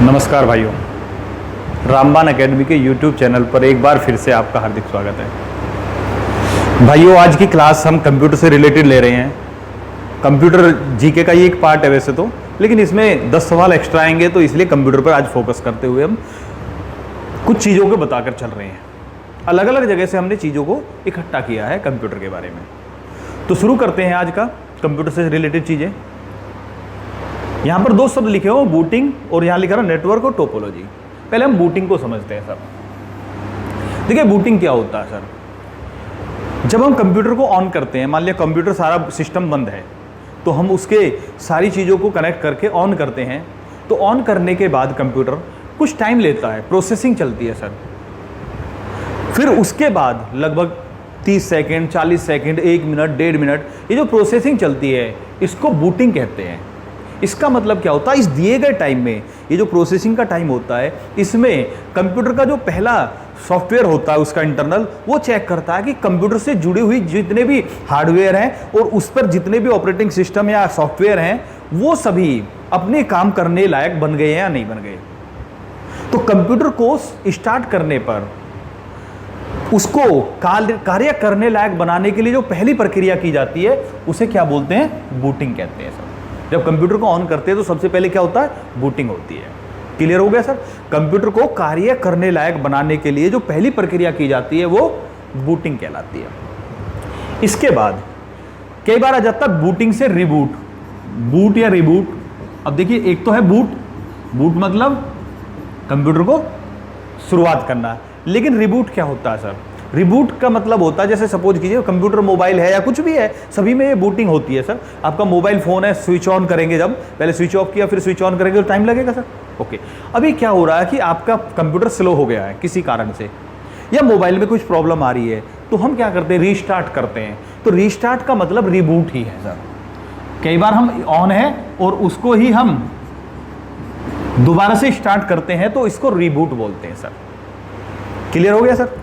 नमस्कार भाइयों, रामबाण एकेडमी के YouTube चैनल पर एक बार फिर से आपका हार्दिक स्वागत है। भाइयों, आज की क्लास हम कंप्यूटर से रिलेटेड ले रहे हैं। कंप्यूटर जीके का ही एक पार्ट है वैसे तो, लेकिन इसमें 10 सवाल एक्स्ट्रा आएंगे, तो इसलिए कंप्यूटर पर आज फोकस करते हुए हम कुछ चीज़ों को बताकर चल रहे हैं। अलग अलग जगह से हमने चीज़ों को इकट्ठा किया है कंप्यूटर के बारे में। तो शुरू करते हैं आज का कंप्यूटर से रिलेटेड चीज़ें। यहाँ पर दो शब्द लिखे हो, बूटिंग, और यहाँ लिखा रहा नेटवर्क और टोपोलॉजी। पहले हम बूटिंग को समझते हैं सर। देखिए बूटिंग क्या होता है सर। जब हम कंप्यूटर को ऑन करते हैं, मान लिया कंप्यूटर सारा सिस्टम बंद है, तो हम उसके सारी चीज़ों को कनेक्ट करके ऑन करते हैं। तो ऑन करने के बाद कंप्यूटर कुछ टाइम लेता है, प्रोसेसिंग चलती है सर। फिर उसके बाद लगभग 30 सेकेंड, 40 सेकेंड, 1 मिनट, 1.5 मिनट, ये जो प्रोसेसिंग चलती है इसको बूटिंग कहते हैं। इसका मतलब क्या होता है, इस दिए गए टाइम में ये जो प्रोसेसिंग का टाइम होता है, इसमें कंप्यूटर का जो पहला सॉफ्टवेयर होता है उसका इंटरनल, वो चेक करता है कि कंप्यूटर से जुड़ी हुई जितने भी हार्डवेयर हैं और उस पर जितने भी ऑपरेटिंग सिस्टम या सॉफ्टवेयर हैं, वो सभी अपने काम करने लायक बन गए हैं या नहीं बन गए। तो कंप्यूटर को स्टार्ट करने पर उसको कार्य करने लायक बनाने के लिए जो पहली प्रक्रिया की जाती है उसे क्या बोलते हैं, बूटिंग कहते हैं सर। जब कंप्यूटर को ऑन करते हैं तो सबसे पहले क्या होता है, बूटिंग होती है। क्लियर हो गया सर। कंप्यूटर को कार्य करने लायक बनाने के लिए जो पहली प्रक्रिया की जाती है वो बूटिंग कहलाती है। इसके बाद कई बार आ जाता है बूटिंग से रिबूट, बूट या रिबूट। अब देखिए, एक तो है बूट, बूट मतलब कंप्यूटर को शुरुआत करना, लेकिन रिबूट क्या होता है सर। रिबूट का मतलब होता है, जैसे सपोज कीजिए कंप्यूटर मोबाइल है या कुछ भी है, सभी में ये बूटिंग होती है सर। आपका मोबाइल फोन है, स्विच ऑन करेंगे, जब पहले स्विच ऑफ किया फिर स्विच ऑन करेंगे तो टाइम लगेगा सर। ओके, अभी क्या हो रहा है कि आपका कंप्यूटर स्लो हो गया है किसी कारण से, या मोबाइल में कुछ प्रॉब्लम आ रही है, तो हम क्या करते हैं, रीस्टार्ट करते हैं। तो रीस्टार्ट का मतलब रिबूट ही है सर। कई बार हम ऑन है और उसको ही हम दोबारा से स्टार्ट करते हैं, तो इसको रिबूट बोलते हैं सर। क्लियर हो गया सर।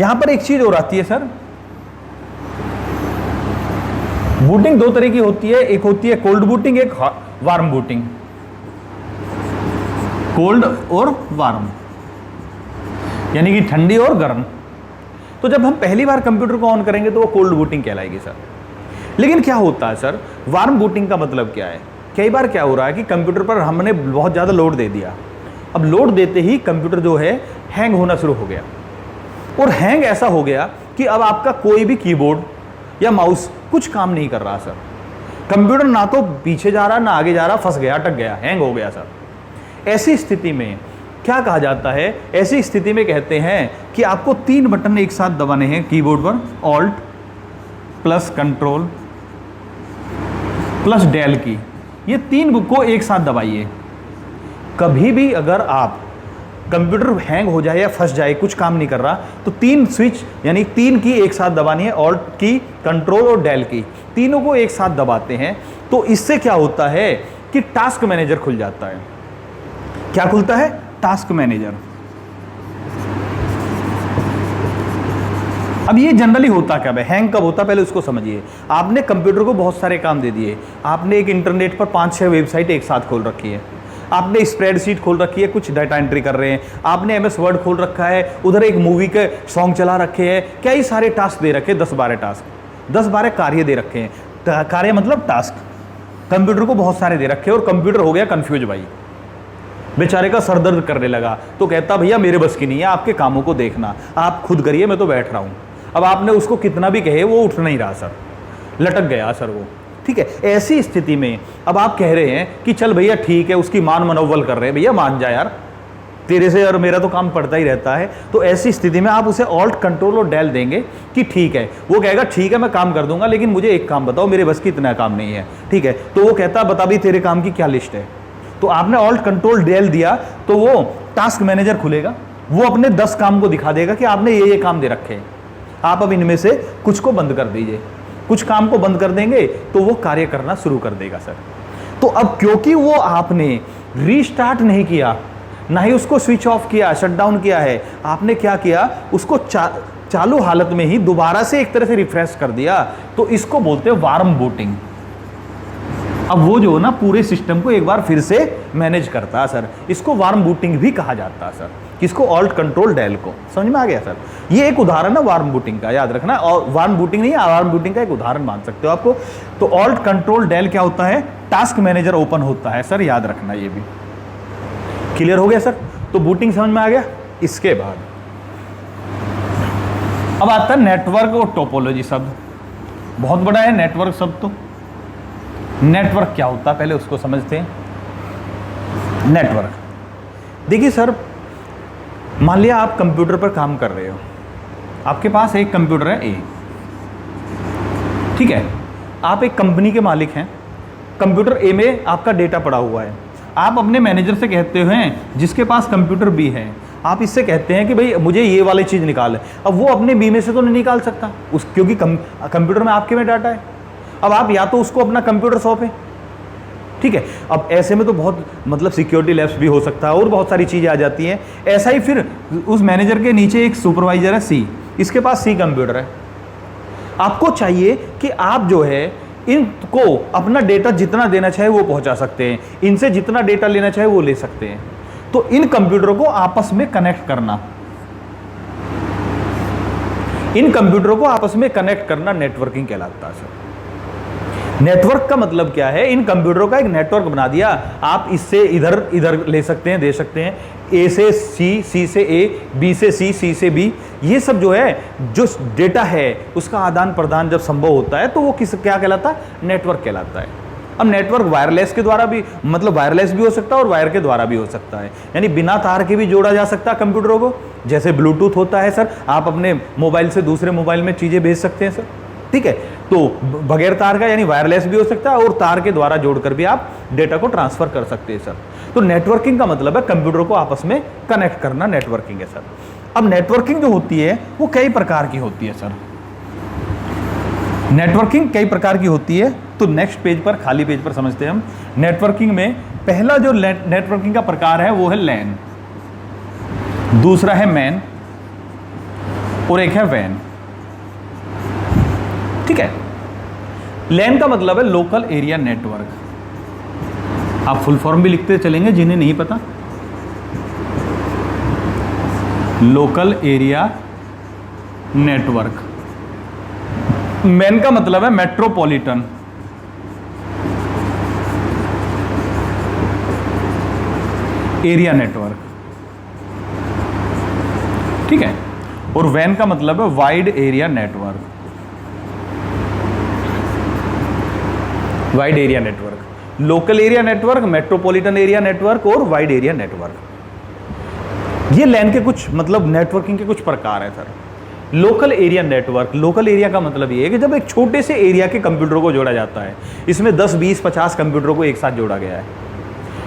यहां पर एक चीज और आती है सर, बूटिंग दो तरह की होती है। एक होती है कोल्ड बूटिंग, एक वार्म बूटिंग। कोल्ड और वार्म यानी कि ठंडी और गर्म। तो जब हम पहली बार कंप्यूटर को ऑन करेंगे तो वो कोल्ड बूटिंग कहलाएगी सर। लेकिन क्या होता है सर, वार्म बूटिंग का मतलब क्या है। कई बार क्या हो रहा है कि कंप्यूटर पर हमने बहुत ज़्यादा लोड दे दिया। अब लोड देते ही कंप्यूटर जो है हैंग होना शुरू हो गया, और हैंग ऐसा हो गया कि अब आपका कोई भी कीबोर्ड या माउस कुछ काम नहीं कर रहा सर। कंप्यूटर ना तो पीछे जा रहा ना आगे जा रहा, फंस गया, अटक गया, हैंग हो गया सर। ऐसी स्थिति में क्या कहा जाता है, ऐसी स्थिति में कहते हैं कि आपको 3 बटन एक साथ दबाने हैं कीबोर्ड पर, alt plus control plus del key, ये 3 को एक साथ दबाइए। कभी भी अगर आप कंप्यूटर हैंग हो जाए या फंस जाए, कुछ काम नहीं कर रहा, तो 3 स्विच यानी 3 की एक साथ दबानी है, ऑल्ट की, कंट्रोल और डेल की, तीनों को एक साथ दबाते हैं। तो इससे क्या होता है कि टास्क मैनेजर खुल जाता है। क्या खुलता है, टास्क मैनेजर। अब ये जनरली होता क्या है, हैंग कब होता है पहले उसको समझिए। आपने कंप्यूटर को बहुत सारे काम दे दिए, आपने एक इंटरनेट पर 5-6 वेबसाइट एक साथ खोल रखी है, आपने स्प्रेडशीट खोल रखी है, कुछ डाटा एंट्री कर रहे हैं, आपने MS वर्ड खोल रखा है, उधर एक मूवी के सॉन्ग चला रखे हैं, क्या ही सारे टास्क दे रखे हैं, 10-12 टास्क, 10-12 कार्य दे रखे हैं। कार्य मतलब टास्क कंप्यूटर को बहुत सारे दे रखे हैं, और कंप्यूटर हो गया कंफ्यूज भाई, बेचारे का सर दर्द करने लगा। तो कहता भैया मेरे बस की नहीं है आपके कामों को देखना, आप खुद करिए, मैं तो बैठ रहा हूँ। अब आपने उसको कितना भी कहे वो उठ नहीं रहा सर, लटक गया सर वो। ठीक है, ऐसी स्थिति में अब आप कह रहे हैं कि चल भैया ठीक है, उसकी मान मनोवल कर रहे हैं, भैया मान जा यार, तेरे से और मेरा तो काम पड़ता ही रहता है। तो ऐसी स्थिति में आप उसे ऑल्ट कंट्रोल और डेल देंगे कि ठीक है, वो कहेगा ठीक है मैं काम कर दूंगा, लेकिन मुझे एक काम बताओ, मेरे बस की इतना काम नहीं है। ठीक है, तो वो कहता बता भी तेरे काम की क्या लिस्ट है। तो आपने ऑल्ट कंट्रोल डेल दिया तो वो टास्क मैनेजर खुलेगा, वो अपने 10 काम को दिखा देगा कि आपने ये काम दे रखे हैं, आप अब इनमें से कुछ को बंद कर दीजिए। कुछ काम को बंद कर देंगे तो वो कार्य करना शुरू कर देगा सर। तो अब क्योंकि वो आपने रीस्टार्ट नहीं किया, ना ही उसको स्विच ऑफ किया, शटडाउन किया है, आपने क्या किया, उसको चालू हालत में ही दोबारा से एक तरह से रिफ्रेश कर दिया, तो इसको बोलते हैं वार्म बूटिंग। अब वो जो ना पूरे सिस्टम को एक बार फिर से मैनेज करता है सर। इसको वार्म बूटिंग भी कहा जाता है सर। किसको? ऑल्ट कंट्रोल डेल को। समझ में आ गया सर? ये एक उदाहरण है वार्म बूटिंग का, याद रखना। और वार्म बूटिंग नहीं, वार्म बूटिंग का एक उदाहरण मान सकते हो आपको। तो ऑल्ट कंट्रोल डेल क्या होता है? टास्क मैनेजर ओपन होता है सर, याद रखना। ये भी क्लियर हो गया सर? तो बूटिंग समझ में आ गया। इसके बाद अब आता है नेटवर्क और टोपोलॉजी शब्द। बहुत बड़ा है नेटवर्क शब्द। तो नेटवर्क क्या होता है पहले उसको समझते हैं। नेटवर्क, देखिए सर, मान लिया आप कंप्यूटर पर काम कर रहे हो, आपके पास एक कंप्यूटर है ए, ठीक है, आप एक कंपनी के मालिक हैं, कंप्यूटर ए में आपका डेटा पड़ा हुआ है। आप अपने मैनेजर से कहते हैं, जिसके पास कंप्यूटर बी है, आप इससे कहते हैं कि भाई मुझे ये वाली चीज़ निकाल है। अब वो अपने बी में से तो नहीं निकाल सकता क्योंकि कंप्यूटर में आपके में डाटा है। अब आप या तो उसको अपना कंप्यूटर सौंपें, ठीक है। अब ऐसे में तो बहुत मतलब सिक्योरिटी लैप्स भी हो सकता है और बहुत सारी चीज़ें आ जाती हैं। ऐसा ही फिर उस मैनेजर के नीचे एक सुपरवाइजर है सी, इसके पास सी कंप्यूटर है। आपको चाहिए कि आप जो है इनको अपना डेटा जितना देना चाहे वो पहुंचा सकते हैं, इनसे जितना डेटा लेना चाहे वो ले सकते हैं। तो इन कंप्यूटरों को आपस में कनेक्ट करना, इन कंप्यूटरों को आपस में कनेक्ट करना नेटवर्किंग कहलाता है सर। नेटवर्क का मतलब क्या है? इन कंप्यूटरों का एक नेटवर्क बना दिया। आप इससे इधर इधर ले सकते हैं, दे सकते हैं, ए से सी, सी से ए, बी से सी, सी से बी। ये सब जो है, जो डेटा है उसका आदान प्रदान जब संभव होता है तो वो क्या कहलाता है? नेटवर्क कहलाता है। अब नेटवर्क वायरलेस के द्वारा भी, मतलब वायरलेस भी हो सकता है और वायर के द्वारा भी हो सकता है, यानी बिना तार के भी जोड़ा जा सकता है कंप्यूटरों को। जैसे ब्लूटूथ होता है सर, आप अपने मोबाइल से दूसरे मोबाइल में चीज़ें भेज सकते हैं सर, ठीक है। तो बगैर तार का यानी वायरलेस भी हो सकता है और तार के द्वारा जोड़कर भी आप डेटा को ट्रांसफर कर सकते हैं सर। तो नेटवर्किंग का मतलब है कंप्यूटरों को आपस में कनेक्ट करना, नेटवर्किंग है सर। अब नेटवर्किंग जो होती है वो कई प्रकार की होती है सर। नेटवर्किंग कई प्रकार की होती है। तो नेक्स्ट पेज पर, खाली पेज पर समझते हैं हम। नेटवर्किंग में पहला जो नेटवर्किंग का प्रकार है वो है लैन, दूसरा है मैन और एक है वैन, ठीक है। लैन का मतलब है लोकल एरिया नेटवर्क। आप फुल फॉर्म भी लिखते चलेंगे जिन्हें नहीं पता। Local area network. मैन का मतलब है मेट्रोपॉलिटन एरिया नेटवर्क, ठीक है। और वैन का मतलब है wide area network, wide area network. Local area network, metropolitan area network और वाइड एरिया नेटवर्क, ये लैन के कुछ मतलब नेटवर्किंग के कुछ प्रकार है sir. Local area network, local area का मतलब ये है कि जब एक छोटे से एरिया के कंप्यूटरों को जोड़ा जाता है, इसमें 10, 20, 50 कंप्यूटरों को एक साथ जोड़ा गया है।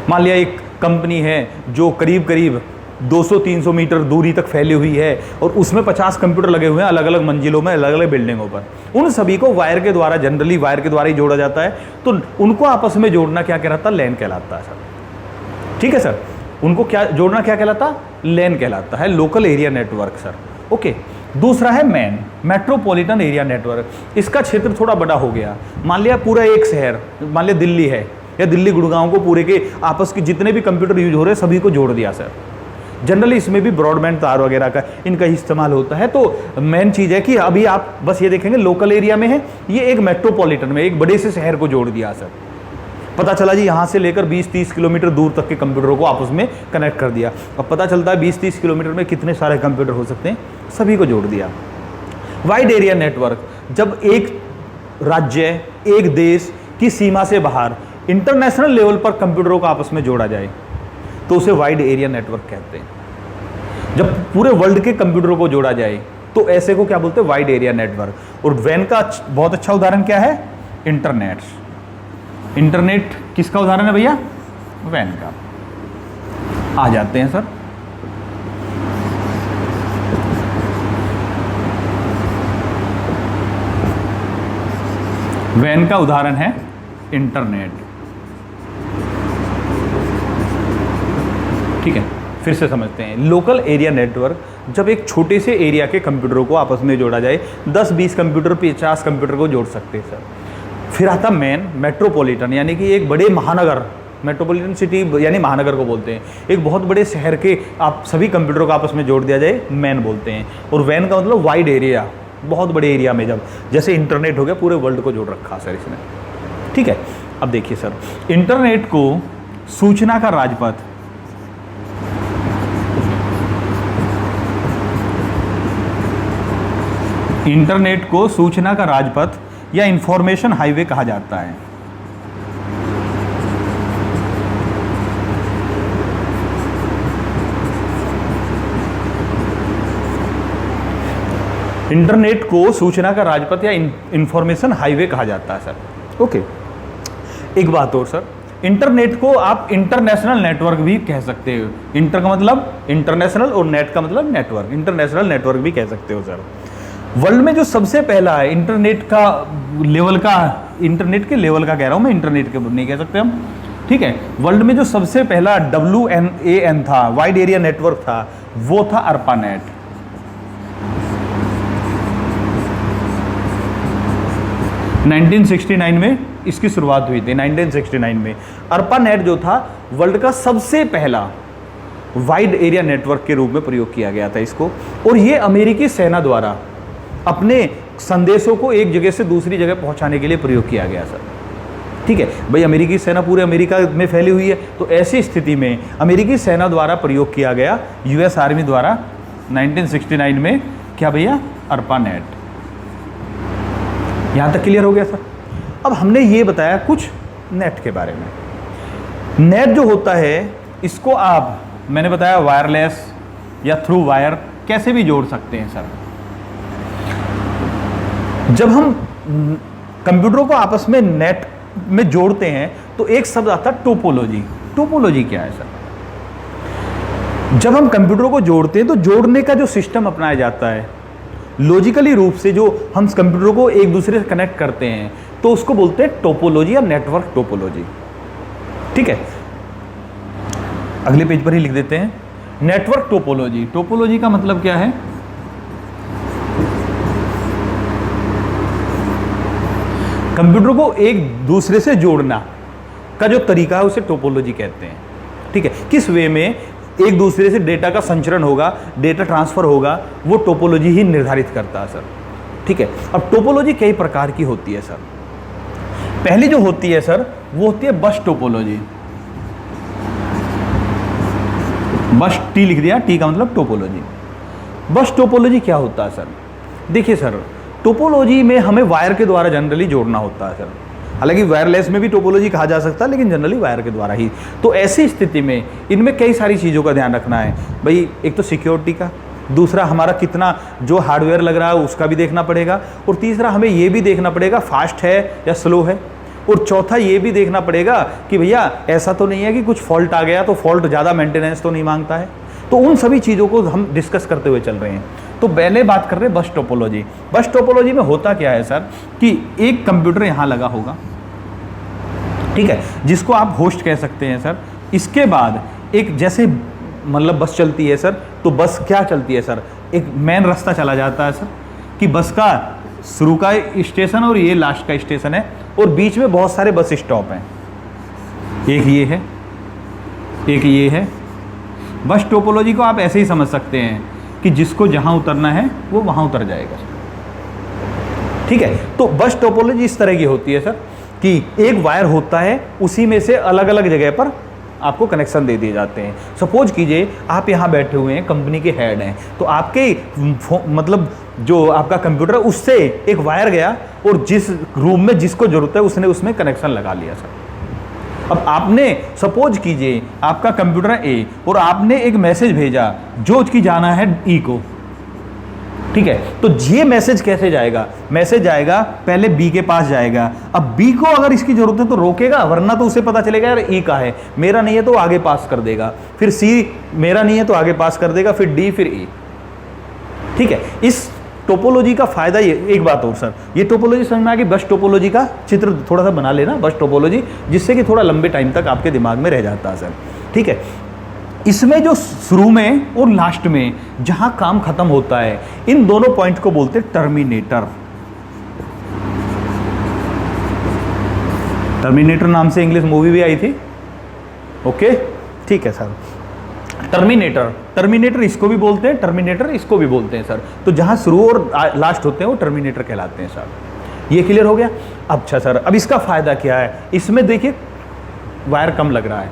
मान लिया एक कंपनी है जो करीब करीब 200-300 मीटर दूरी तक फैली हुई है और उसमें 50 कंप्यूटर लगे हुए हैं अलग अलग मंजिलों में, अलग अलग बिल्डिंगों पर। उन सभी को वायर के द्वारा, जनरली वायर के द्वारा ही जोड़ा जाता है। तो उनको आपस में जोड़ना क्या कहलाता है? लैन कहलाता है सर, ठीक है सर। उनको क्या जोड़ना क्या कहलाता? लैन कहलाता है, local area network sir, okay. दूसरा है मैन, मेट्रोपॉलिटन एरिया नेटवर्क। इसका क्षेत्र थोड़ा बड़ा हो गया। मान लिया पूरा एक शहर, मान लिया दिल्ली है या दिल्ली गुड़गांव को, पूरे के आपस के जितने भी कंप्यूटर यूज हो रहे हैं सभी को जोड़ दिया सर। जनरली इसमें भी ब्रॉडबैंड तार वगैरह का इनका ही इस्तेमाल होता है। तो मेन चीज़ है कि अभी आप बस ये देखेंगे लोकल एरिया में है, ये एक मेट्रोपॉलिटन में एक बड़े से शहर को जोड़ दिया सर। पता चला जी यहाँ से लेकर 20-30 किलोमीटर दूर तक के कंप्यूटरों को आपस में कनेक्ट कर दिया। अब पता चलता है 20-30 किलोमीटर में कितने सारे कंप्यूटर हो सकते हैं, सभी को जोड़ दिया। वाइड एरिया नेटवर्क, जब एक राज्य, एक देश की सीमा से बाहर इंटरनेशनल लेवल पर कंप्यूटरों को आपस में जोड़ा जाए तो उसे वाइड एरिया नेटवर्क कहते हैं। जब पूरे वर्ल्ड के कंप्यूटरों को जोड़ा जाए तो ऐसे को क्या बोलते हैं? Wide area network. और वैन का बहुत अच्छा उदाहरण क्या है? इंटरनेट। इंटरनेट किसका उदाहरण है भैया? वैन का। आ जाते हैं सर, वैन का उदाहरण है इंटरनेट, ठीक है। फिर से समझते हैं, लोकल एरिया नेटवर्क, जब एक छोटे से एरिया के कंप्यूटरों को आपस में जोड़ा जाए, 10-20 कंप्यूटर, 50 कंप्यूटर को जोड़ सकते हैं सर। फिर आता मेन, मेट्रोपॉलिटन यानी कि एक बड़े महानगर, मेट्रोपॉलिटन सिटी यानी महानगर को बोलते हैं, एक बहुत बड़े शहर के आप सभी कंप्यूटरों को आपस में जोड़ दिया जाए, मैन बोलते हैं। और वैन का मतलब वाइड एरिया, बहुत बड़े एरिया में, जब जैसे इंटरनेट हो गया पूरे वर्ल्ड को जोड़ रखा सर इसने, ठीक है। अब देखिए सर, इंटरनेट को सूचना का राजपथ, इंटरनेट को सूचना का राजपथ या इंफॉर्मेशन हाईवे कहा जाता है। इंटरनेट को सूचना का राजपथ या इंफॉर्मेशन हाईवे कहा जाता है सर। ओके, एक बात और सर, इंटरनेट को आप इंटरनेशनल नेटवर्क भी कह सकते हो। इंटर का मतलब इंटरनेशनल और नेट का मतलब नेटवर्क, इंटरनेशनल नेटवर्क भी कह सकते हो सर। वर्ल्ड में जो सबसे पहला है इंटरनेट का लेवल का, इंटरनेट के लेवल का कह रहा हूं मैं, इंटरनेट के नहीं कह सकते हम, ठीक है। वर्ल्ड में जो सबसे पहला WAN था, वाइड एरिया नेटवर्क था, वो था ARPANET। 1969 में इसकी शुरुआत हुई थी। 1969 में ARPANET जो था वर्ल्ड का सबसे पहला वाइड एरिया नेटवर्क के रूप में प्रयोग किया गया था इसको। और ये अमेरिकी सेना द्वारा अपने संदेशों को एक जगह से दूसरी जगह पहुंचाने के लिए प्रयोग किया गया सर, ठीक है। भाई अमेरिकी सेना पूरे अमेरिका में फैली हुई है, तो ऐसी स्थिति में अमेरिकी सेना द्वारा प्रयोग किया गया, US आर्मी द्वारा 1969 में, क्या भैया, ARPANET। यहां तक क्लियर हो गया सर। अब हमने ये बताया कुछ नेट के बारे में। नेट जो होता है इसको आप, मैंने बताया वायरलेस या थ्रू वायर कैसे भी जोड़ सकते हैं सर। जब हम कंप्यूटरों को आपस में नेट में जोड़ते हैं तो एक शब्द आता है टोपोलॉजी। टोपोलॉजी क्या है सर? जब हम कंप्यूटरों को जोड़ते हैं तो जोड़ने का जो सिस्टम अपनाया जाता है, लॉजिकली रूप से जो हम कंप्यूटरों को एक दूसरे से कनेक्ट करते हैं, तो उसको बोलते हैं टोपोलॉजी या नेटवर्क टोपोलॉजी, ठीक है। अगले पेज पर ही लिख देते हैं नेटवर्क टोपोलॉजी। टोपोलॉजी का मतलब क्या है? कंप्यूटर को एक दूसरे से जोड़ना का जो तरीका है उसे टोपोलॉजी कहते हैं, ठीक है। किस वे में एक दूसरे से डेटा का संचरण होगा, डेटा ट्रांसफर होगा, वो टोपोलॉजी ही निर्धारित करता है सर, ठीक है। अब टोपोलॉजी कई प्रकार की होती है सर। पहली जो होती है सर वो होती है बस टोपोलॉजी। बस टी लिख दिया, टी का मतलब टोपोलॉजी। बस टोपोलॉजी क्या होता है सर? देखिए सर, टोपोलॉजी में हमें वायर के द्वारा जनरली जोड़ना होता है सर। हालांकि वायरलेस में भी टोपोलॉजी कहा जा सकता है, लेकिन जनरली वायर के द्वारा ही। तो ऐसी स्थिति में इनमें कई सारी चीज़ों का ध्यान रखना है भाई। एक तो सिक्योरिटी का, दूसरा हमारा कितना जो हार्डवेयर लग रहा है उसका भी देखना पड़ेगा, और तीसरा हमें ये भी देखना पड़ेगा फास्ट है या स्लो है, और चौथा ये भी देखना पड़ेगा कि भैया ऐसा तो नहीं है कि कुछ फॉल्ट आ गया तो फॉल्ट ज़्यादा मेंटेनेंस तो नहीं मांगता है। तो उन सभी चीज़ों को हम डिस्कस करते हुए चल रहे हैं। तो पहले बात कर रहे हैं बस टोपोलॉजी। बस टोपोलॉजी में होता क्या है सर कि एक कंप्यूटर यहाँ लगा होगा, ठीक है, जिसको आप होस्ट कह सकते हैं सर। इसके बाद एक जैसे मतलब बस चलती है सर, तो बस क्या चलती है सर, एक मेन रास्ता चला जाता है सर कि बस का शुरू का स्टेशन और ये लास्ट का स्टेशन है, और बीच में बहुत सारे बस स्टॉप हैं। एक ये है, एक ये है। बस टोपोलॉजी को आप ऐसे ही समझ सकते हैं कि जिसको जहां उतरना है वो वहां उतर जाएगा, ठीक है। तो बस टोपोलॉजी इस तरह की होती है सर कि एक वायर होता है, उसी में से अलग अलग जगह पर आपको कनेक्शन दे दिए जाते हैं। सपोज कीजिए आप यहाँ बैठे हुए हैं, कंपनी के हेड हैं, तो आपके मतलब जो आपका कंप्यूटर है उससे एक वायर गया और जिस रूम में जिसको जरूरत है उसने उसमें कनेक्शन लगा लिया सर। अब आपने सपोज कीजिए आपका कंप्यूटर है ए, और आपने एक मैसेज भेजा जो कि जाना है ई को, ठीक है। तो ये मैसेज कैसे जाएगा? मैसेज जाएगा पहले बी के पास जाएगा। अब बी को अगर इसकी जरूरत है तो रोकेगा, वरना तो उसे पता चलेगा यार ई का है, मेरा नहीं है तो आगे पास कर देगा। फिर सी मेरा नहीं है तो आगे पास कर देगा, फिर डी, फिर ई, ठीक है। इस टोपोलॉजी का फायदा ये, एक बात और सर, ये टोपोलॉजी समझ में आ गई। बस टोपोलॉजी का चित्र थोड़ा सा बना लेना, बस टोपोलॉजी, जिससे कि थोड़ा लंबे टाइम तक आपके दिमाग में रह जाता है सर, ठीक है। इसमें जो शुरू में और लास्ट में जहां काम खत्म होता है, इन दोनों पॉइंट को बोलते हैं टर्मिनेटर। टर्मिनेटर नाम से इंग्लिश मूवी भी आई थी। ओके, ठीक है सर। टर्मिनेटर, टर्मिनेटर इसको भी बोलते हैं, टर्मिनेटर इसको भी बोलते हैं सर। तो जहां शुरू और लास्ट होते हैं वो टर्मिनेटर कहलाते हैं सर। ये क्लियर हो गया। अच्छा सर, अब इसका फायदा क्या है? इसमें देखिए वायर कम लग रहा है,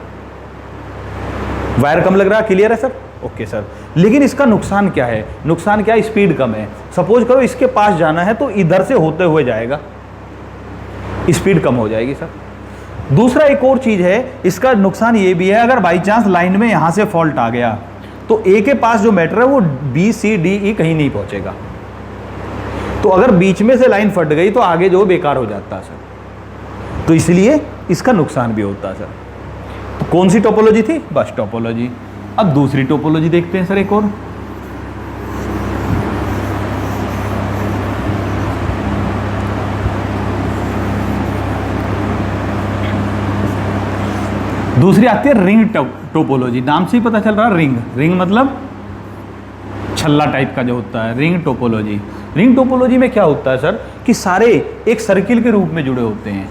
वायर कम लग रहा है, क्लियर है सर? Okay sir. लेकिन इसका नुकसान क्या है? नुकसान क्या है? स्पीड कम है। सपोज करो इसके पास जाना है तो इधर से होते हुए जाएगा, स्पीड कम हो जाएगी सर। दूसरा एक और चीज है, इसका नुकसान ये भी है, अगर बाई चांस लाइन में यहां से फॉल्ट आ गया तो ए के पास जो मैटर है वो बी सी डी ई कहीं नहीं पहुंचेगा। तो अगर बीच में से लाइन फट गई तो आगे जो बेकार हो जाता है सर। तो इसलिए इसका नुकसान भी होता है सर। तो कौन सी टोपोलॉजी थी? बस टोपोलॉजी। अब दूसरी टोपोलॉजी देखते हैं सर, एक और। दूसरी आती है रिंग टोपोलॉजी। नाम से ही पता चल रहा है, रिंग। रिंग मतलब छल्ला टाइप का जो होता है, रिंग टोपोलॉजी। रिंग टोपोलॉजी में क्या होता है सर कि सारे एक सर्किल के रूप में जुड़े होते हैं।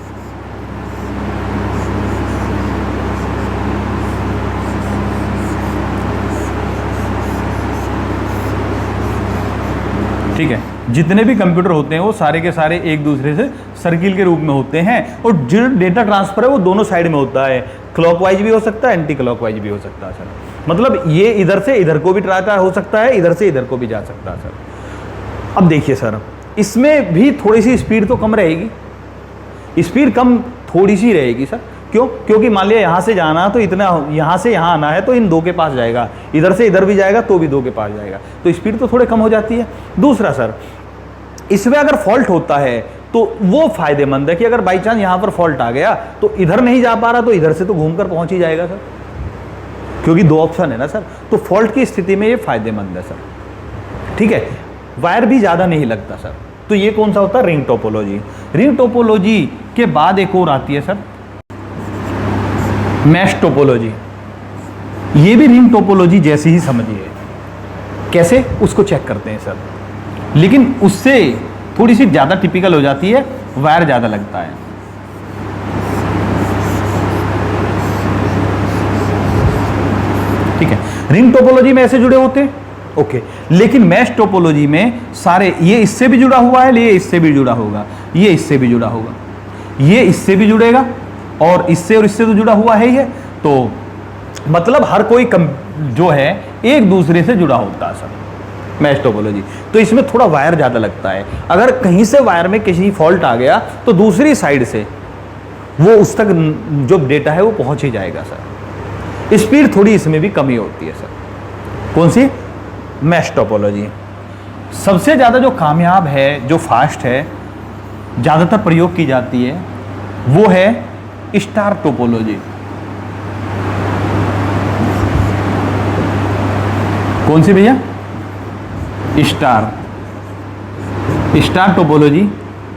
ठीक है, जितने भी कंप्यूटर होते हैं वो सारे के सारे एक दूसरे से सर्किल के रूप में होते हैं, और जो डेटा ट्रांसफर है वो दोनों साइड में होता है। क्लॉकवाइज भी हो सकता है, एंटी क्लॉकवाइज भी हो सकता है सर। मतलब ये इधर से इधर को भी ट्रांसफर हो सकता है, इधर से इधर को भी जा सकता है सर। अब देखिए सर, इसमें भी थोड़ी सी स्पीड तो कम रहेगी, स्पीड कम थोड़ी सी रहेगी सर। क्यों? क्योंकि मान लिया यहाँ से जाना तो इतना, यहाँ से यहाँ आना है तो इन दो के पास जाएगा, इधर से इधर भी जाएगा तो भी दो के पास जाएगा, तो स्पीड तो थोड़े कम हो जाती है। दूसरा सर, इसमें अगर फॉल्ट होता है तो वो फायदेमंद है कि अगर बाई चांस यहाँ पर फॉल्ट आ गया तो इधर नहीं जा पा रहा तो इधर से तो घूमकर पहुंच ही जाएगा सर, क्योंकि दो ऑप्शन है ना सर। तो फॉल्ट की स्थिति में ये फायदेमंद है सर। ठीक है, वायर भी ज़्यादा नहीं लगता सर। तो ये कौन सा होता है? Ring topology. रिंग टोपोलॉजी के बाद एक और आती है सर, मैश टोपोलॉजी। ये भी रिंग टोपोलॉजी जैसी ही समझिए। कैसे? उसको चेक करते हैं सर, लेकिन उससे थोड़ी सी ज़्यादा टिपिकल हो जाती है, वायर ज़्यादा लगता है। ठीक है, रिंग टोपोलॉजी में ऐसे जुड़े होते हैं, ओके। लेकिन मैश टोपोलॉजी में सारे, ये इससे भी जुड़ा हुआ है, ये इससे भी जुड़ा होगा, ये इससे भी जुड़ा होगा, ये इससे भी जुड़ेगा, और इससे तो जुड़ा हुआ है ही है। तो मतलब हर कोई जो है एक दूसरे से जुड़ा होता है सर, मैश टोपोलॉजी। तो इसमें थोड़ा वायर ज़्यादा लगता है। अगर कहीं से वायर में किसी फॉल्ट आ गया तो दूसरी साइड से वो उस तक जो डेटा है वो पहुंच ही जाएगा सर। स्पीड थोड़ी इसमें भी कमी होती है सर। कौन सी? Mesh topology. सबसे ज़्यादा जो कामयाब है, जो फास्ट है, ज़्यादातर प्रयोग की जाती है, वो है स्टार टोपोलॉजी। कौन सी भैया? Star topology.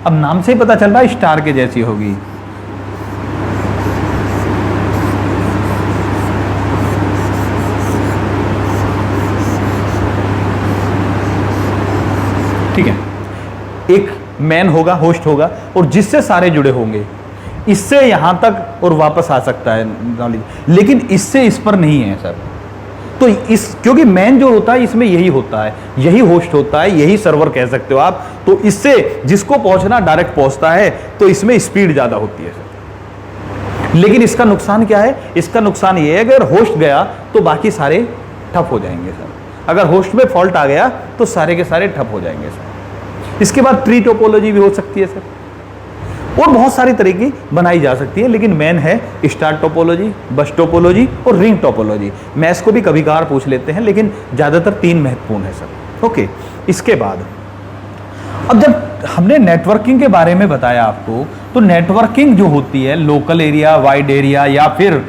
अब नाम से ही पता चल रहा है स्टार के जैसी होगी। ठीक है, एक मैन होगा, होस्ट होगा, और जिससे सारे जुड़े होंगे, इससे यहां तक और वापस आ सकता है नॉलेज, लेकिन इससे इस पर नहीं है सर। तो इस, क्योंकि मैन जो होता है इसमें यही होता है, यही होस्ट होता है, यही सर्वर कह सकते हो आप। तो इससे जिसको पहुंचना डायरेक्ट पहुंचता है, तो इसमें स्पीड ज़्यादा होती है सर। लेकिन इसका नुकसान क्या है? इसका नुकसान ये है, अगर होस्ट गया तो बाकी सारे ठप हो जाएंगे सर। अगर होस्ट में फॉल्ट आ गया तो सारे के सारे ठप हो जाएंगे सर। इसके बाद ट्री टोपोलॉजी भी हो सकती है सर, और बहुत सारी तरीके बनाई जा सकती है, लेकिन मेन है स्टार टोपोलॉजी, बस टोपोलॉजी और रिंग टोपोलॉजी। मैथ्स को भी कभी कभार पूछ लेते हैं, लेकिन ज़्यादातर तीन महत्वपूर्ण है सर। ओके, इसके बाद अब जब हमने नेटवर्किंग के बारे में बताया आपको, तो नेटवर्किंग जो होती है, लोकल एरिया, वाइड एरिया, या फिर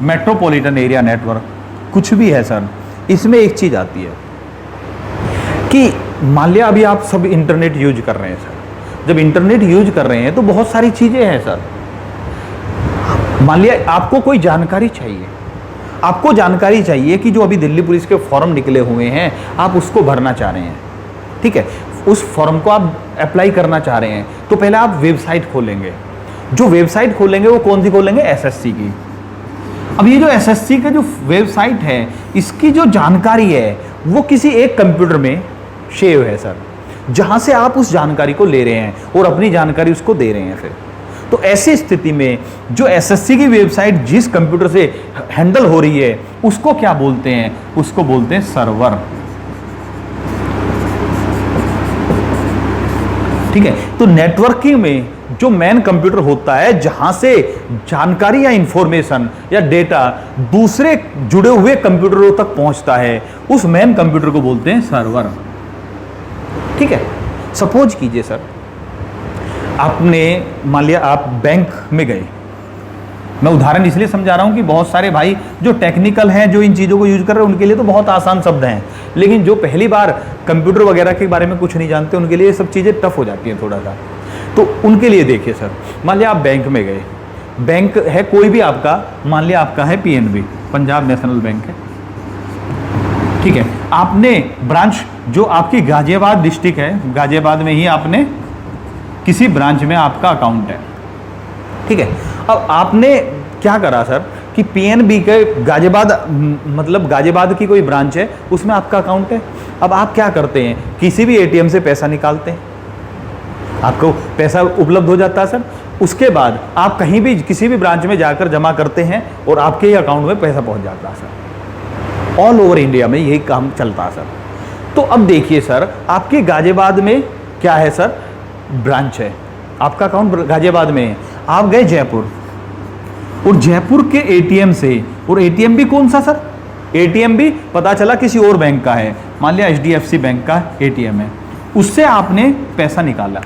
मेट्रोपॉलिटन एरिया नेटवर्क, कुछ भी है सर, इसमें एक चीज़ आती है कि मान लिया अभी आप सब इंटरनेट यूज कर रहे हैं सर। जब इंटरनेट यूज कर रहे हैं तो बहुत सारी चीज़ें हैं सर। मान लिया आपको कोई जानकारी चाहिए, आपको जानकारी चाहिए कि जो अभी दिल्ली पुलिस के फॉर्म निकले हुए हैं, आप उसको भरना चाह रहे हैं। ठीक है, उस फॉर्म को आप अप्लाई करना चाह रहे हैं, तो पहले आप वेबसाइट खोलेंगे। जो वेबसाइट खोलेंगे वो कौन सी खोलेंगे? एसएससी की। अब ये जो एसएससी का जो वेबसाइट है, इसकी जो जानकारी है वो किसी एक कंप्यूटर में सेव है सर, जहां से आप उस जानकारी को ले रहे हैं और अपनी जानकारी उसको दे रहे हैं फिर। तो ऐसी स्थिति में जो एसएससी की वेबसाइट जिस कंप्यूटर से हैंडल हो रही है उसको क्या बोलते हैं? उसको बोलते हैं सर्वर। ठीक है, तो नेटवर्किंग में जो मेन कंप्यूटर होता है जहां से जानकारी या इंफॉर्मेशन या डेटा दूसरे जुड़े हुए कंप्यूटरों तक पहुंचता है, उस मेन कंप्यूटर को बोलते हैं सर्वर। ठीक है, सपोज कीजिए सर, आपने मान लिया आप बैंक में गए। मैं उदाहरण इसलिए समझा रहा हूं कि बहुत सारे भाई जो टेक्निकल हैं, जो इन चीज़ों को यूज कर रहे हैं, उनके लिए तो बहुत आसान शब्द हैं, लेकिन जो पहली बार कंप्यूटर वगैरह के बारे में कुछ नहीं जानते, उनके लिए ये सब चीज़ें टफ हो जाती हैं थोड़ा सा। तो उनके लिए देखिए सर, मान लिया आप बैंक में गए, बैंक है कोई भी आपका, मान लिया आपका है पीएनबी, पंजाब नेशनल बैंक है। ठीक है, आपने ब्रांच जो आपकी गाजियाबाद डिस्ट्रिक्ट है, गाजियाबाद में ही आपने किसी ब्रांच में आपका अकाउंट है। ठीक है, अब आपने क्या करा सर कि पीएनबी के गाजियाबाद, मतलब गाजियाबाद की कोई ब्रांच है, उसमें आपका अकाउंट है। अब आप क्या करते हैं? किसी भी एटीएम से पैसा निकालते हैं, आपको पैसा उपलब्ध हो जाता है सर। उसके बाद आप कहीं भी किसी भी ब्रांच में जाकर जमा करते हैं और आपके ही अकाउंट में पैसा पहुंच जाता है सर। ऑल ओवर इंडिया में यही काम चलता है सर। तो अब देखिए सर, आपके गाजियाबाद में क्या है सर? ब्रांच है, आपका अकाउंट गाजियाबाद में है। आप गए जयपुर और जयपुर के एटीएम से, और एटीएम भी कौन सा सर? एटीएम भी पता चला किसी और बैंक का है, मान लिया एचडीएफसी बैंक का एटीएम है, उससे आपने पैसा निकाला।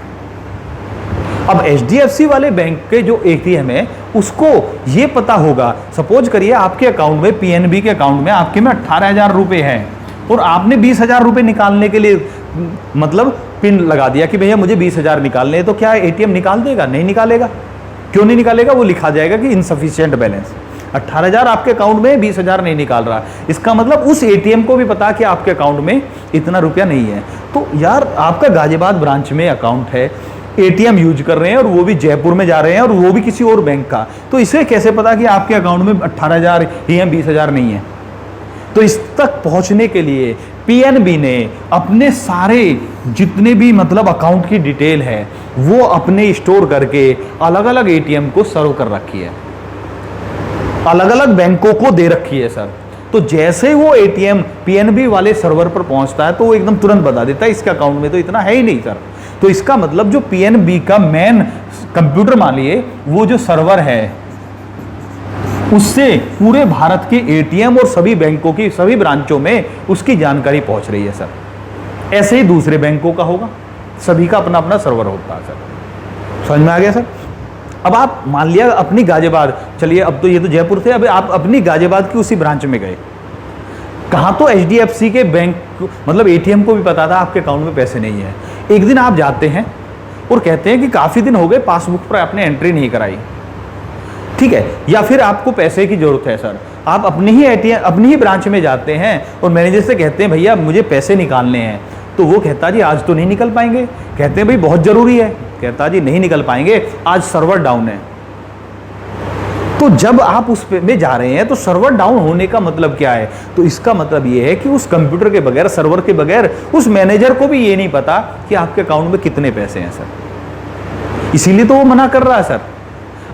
अब एचडीएफसी वाले बैंक के जो एटीएम है उसको ये पता होगा, सपोज करिए आपके अकाउंट में, पीएनबी के अकाउंट में आपके में 18,000 रुपए है और आपने 20,000 रुपए निकालने के लिए मतलब पिन लगा दिया कि भैया मुझे 20,000 निकालने हैं, तो क्या एटीएम निकाल देगा? नहीं निकालेगा। क्यों नहीं निकालेगा? वो लिखा जाएगा कि इनसफिशिएंट बैलेंस, 18,000 आपके अकाउंट में, 20,000 नहीं निकाल रहा। इसका मतलब उस एटीएम को भी पता कि आपके अकाउंट में इतना रुपया नहीं है। तो यार आपका गाजियाबाद ब्रांच में अकाउंट है, एटीएम यूज कर रहे हैं और वो भी जयपुर में जा रहे हैं और वो भी किसी और बैंक का, तो इसे कैसे पता कि आपके अकाउंट में 18,000 ही है, 20,000 नहीं है? तो इस तक पहुंचने के लिए पीएनबी ने अपने सारे जितने भी मतलब अकाउंट की डिटेल है वो अपने स्टोर करके अलग अलग एटीएम को सर्व कर रखी है, अलग अलग बैंकों को दे रखी है सर। तो जैसे वो एटीएम पीएनबी वाले सर्वर पर पहुंचता है तो वो एकदम तुरंत बता देता है इसके अकाउंट में तो इतना है ही नहीं सर। तो इसका मतलब जो पीएनबी का मेन कंप्यूटर मानिए वो जो सर्वर है, उससे पूरे भारत के एटीएम और सभी बैंकों की सभी ब्रांचों में उसकी जानकारी पहुंच रही है सर। ऐसे ही दूसरे बैंकों का होगा, सभी का अपना अपना सर्वर होता है सर। समझ में आ गया सर? अब आप मान लिया अपनी गाजियाबाद, चलिए अब तो ये तो जयपुर थे, अब आप अपनी गाजियाबाद की उसी ब्रांच में गए। कहाँ तो एचडीएफसी के बैंक मतलब एटीएम को भी पता था आपके अकाउंट में पैसे नहीं है। एक दिन आप जाते हैं और कहते हैं कि काफ़ी दिन हो गए पासबुक पर आपने एंट्री नहीं कराई। ठीक है, या फिर आपको पैसे की जरूरत है सर, आप अपनी ही एटीएम अपनी ही ब्रांच में जाते हैं और मैनेजर से कहते हैं भैया मुझे पैसे निकालने हैं, तो वो कहता जी आज तो नहीं निकल पाएंगे। कहते हैं भाई बहुत जरूरी है, कहता जी नहीं निकल पाएंगे, आज सर्वर डाउन है। तो जब आप उस में जा रहे हैं तो सर्वर डाउन होने का मतलब क्या है? तो इसका मतलब ये है कि उस कंप्यूटर के बगैर, सर्वर के बगैर उस मैनेजर को भी ये नहीं पता कि आपके अकाउंट में कितने पैसे हैं सर। इसीलिए तो वो मना कर रहा है सर।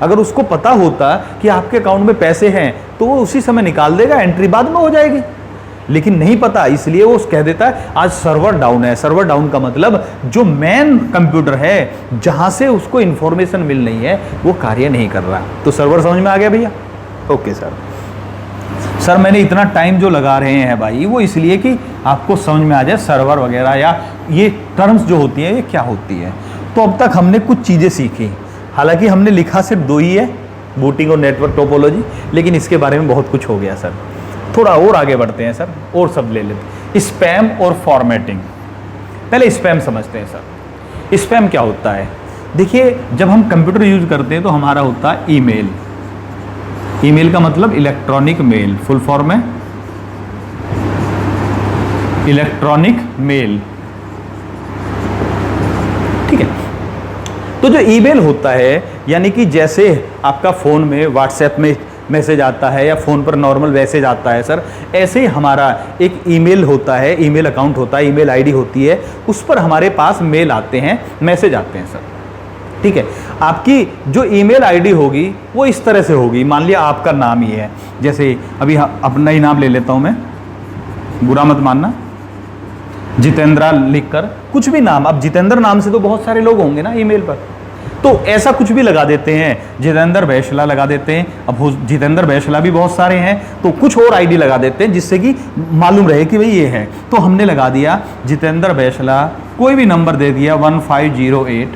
अगर उसको पता होता कि आपके अकाउंट में पैसे हैं तो वो उसी समय निकाल देगा, एंट्री बाद में हो जाएगी, लेकिन नहीं पता इसलिए वो कह देता है आज सर्वर डाउन है। सर्वर डाउन का मतलब जो मेन कंप्यूटर है जहां से उसको इंफॉर्मेशन मिल रही है वो कार्य नहीं कर रहा। तो सर्वर समझ में आ गया भैया? Okay sir. सर मैंने इतना टाइम जो लगा रहे हैं भाई वो इसलिए कि आपको समझ में आ जाए सर्वर वगैरह या ये टर्म्स जो होती हैं ये क्या होती है। तो अब तक हमने कुछ चीज़ें सीखी, हालांकि हमने लिखा सिर्फ 2 ही है, बूटिंग और नेटवर्क टोपोलॉजी, लेकिन इसके बारे में बहुत कुछ हो गया सर। थोड़ा और आगे बढ़ते हैं सर, और सब ले लेते। स्पैम और फॉर्मेटिंग। पहले स्पैम समझते हैं सर। स्पैम क्या होता है? देखिए जब हम कंप्यूटर यूज करते हैं तो हमारा होता है ईमेल। ईमेल का मतलब इलेक्ट्रॉनिक मेल, फुल फॉर्म है इलेक्ट्रॉनिक मेल। ठीक है, तो जो ईमेल होता है, यानी कि जैसे आपका फ़ोन में व्हाट्सएप में मैसेज आता है या फ़ोन पर नॉर्मल मैसेज आता है सर, ऐसे ही हमारा एक ईमेल होता है, ईमेल अकाउंट होता है, ईमेल आईडी होती है, उस पर हमारे पास मेल आते हैं, मैसेज आते हैं सर। ठीक है, आपकी जो ईमेल आईडी होगी वो इस तरह से होगी। मान लिया आपका नाम ही है, जैसे अभी अपना ही नाम ले लेता हूँ मैं, बुरा मत मानना, जितेंद्रा लिखकर कुछ भी नाम, अब जितेंद्र नाम से तो बहुत सारे लोग होंगे ना ईमेल पर, तो ऐसा कुछ भी लगा देते हैं, जितेंद्र बैशला लगा देते हैं। अब जितेंद्र बैशला भी बहुत सारे हैं, तो कुछ और आईडी लगा देते हैं जिससे कि मालूम रहे कि भाई ये है। तो हमने लगा दिया जितेंद्र बैशला, कोई भी नंबर दे दिया 1508,